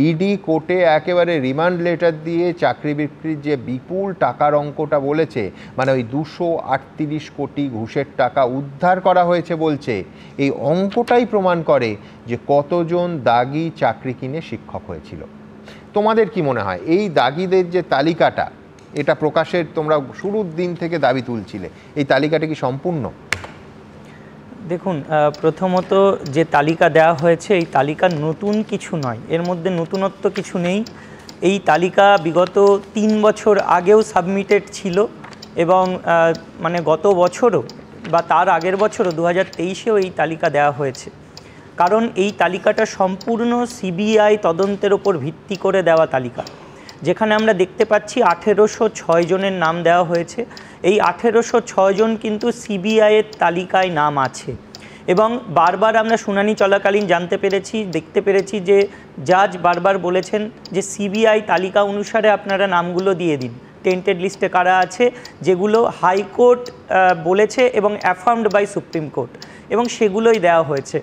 ED কোর্টে একেবারে remand letter দিয়ে চাকরি বিক্রির যে বিপুল টাকার অঙ্কটা বলেছে, মানে ওই 238 কোটি ঘুষের টাকা উদ্ধার করা হয়েছে বলছে, এই অঙ্কটাই প্রমাণ করে যে কতজন দাগি চাকরি কিনে শিক্ষক হয়েছিল। তোমাদের কি মনে হয় এই দাগিদের যে তালিকাটা, এটা প্রকাশের তোমরা শুরুর দিন থেকে দাবি তুলছিলে, এই তালিকাটা কি সম্পূর্ণ? দেখুন, প্রথমত যে তালিকা দেওয়া হয়েছে এই তালিকা নতুন কিছু নয়, এর মধ্যে নতুনত্ব কিছু নেই। এই তালিকা বিগত 3 বছর আগেও সাবমিটেড ছিল এবং মানে গত বছরও বা তার আগের বছরও 2023-এও এই তালিকা দেওয়া হয়েছে। কারণ এই তালিকাটা সম্পূর্ণ সিবিআই তদন্তের ওপর ভিত্তি করে দেওয়া তালিকা, যেখানে আমরা দেখতে পাচ্ছি 1806 জনের নাম দেওয়া হয়েছে। এই 1806 জন কিন্তু সিবিআইয়ের তালিকায় নাম আছে এবং বারবার আমরা শুনানি চলাকালীন জানতে পেরেছি, দেখতে পেরেছি যে জাজ বারবার বলেছেন যে সিবিআই তালিকা অনুসারে আপনারা নামগুলো দিয়ে দিন, টেন্টেড লিস্টে কারা আছে, যেগুলো হাইকোর্ট বলেছে এবং অ্যাফার্মড বাই সুপ্রিম কোর্ট, এবং সেগুলোই দেওয়া হয়েছে।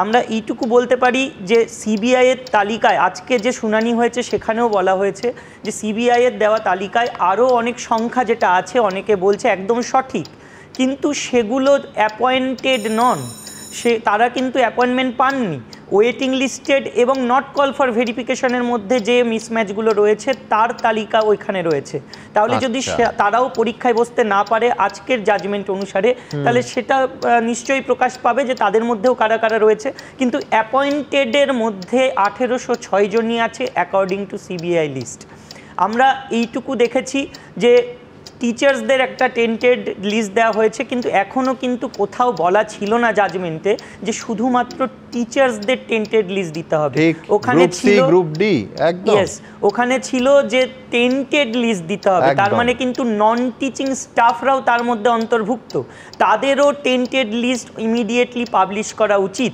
আমরা এইটুকু বলতে পারি যে সিবিআইয়ের তালিকায় আজকে যে শুনানি হয়েছে সেখানেও বলা হয়েছে যে সিবিআইয়ের দেওয়া তালিকায় আরও অনেক সংখ্যা যেটা আছে, অনেকে বলছে একদম সঠিক, কিন্তু সেগুলো অ্যাপয়েন্টেড নন, তারা কিন্তু অ্যাপয়েন্টমেন্ট পাননি। ওয়েটিং লিস্টেড এবং নট কল ফর ভেরিফিকেশনের মধ্যে যে মিসম্যাচগুলো রয়েছে তার তালিকা ওইখানে রয়েছে। তাহলে যদি তারাও পরীক্ষায় বসতে না পারে আজকের জাজমেন্ট অনুসারে, তাহলে সেটা নিশ্চয়ই প্রকাশ পাবে যে তাদের মধ্যেও কারা কারা রয়েছে। কিন্তু অ্যাপয়েন্টেডের মধ্যে 1806 জনই আছে অ্যাকর্ডিং টু সিবিআই লিস্ট। আমরা এইটুকু দেখেছি যে টিচার্সদের একটা টেন্টেড লিস্ট দেওয়া হয়েছে, কিন্তু এখনও কিন্তু কোথাও বলা ছিল না জাজমেন্টে যে শুধুমাত্র টিচার্সদের টেন্টেড লিস্ট দিতে হবে। ওখানে ছিল গ্রুপ ডি, একদম ওখানে ছিল যে টেন্টেড লিস্ট দিতে হবে, তার মানে কিন্তু নন টিচিং স্টাফরাও তার মধ্যে অন্তর্ভুক্ত, তাদেরও টেন্টেড লিস্ট ইমিডিয়েটলি পাবলিশ করা উচিত।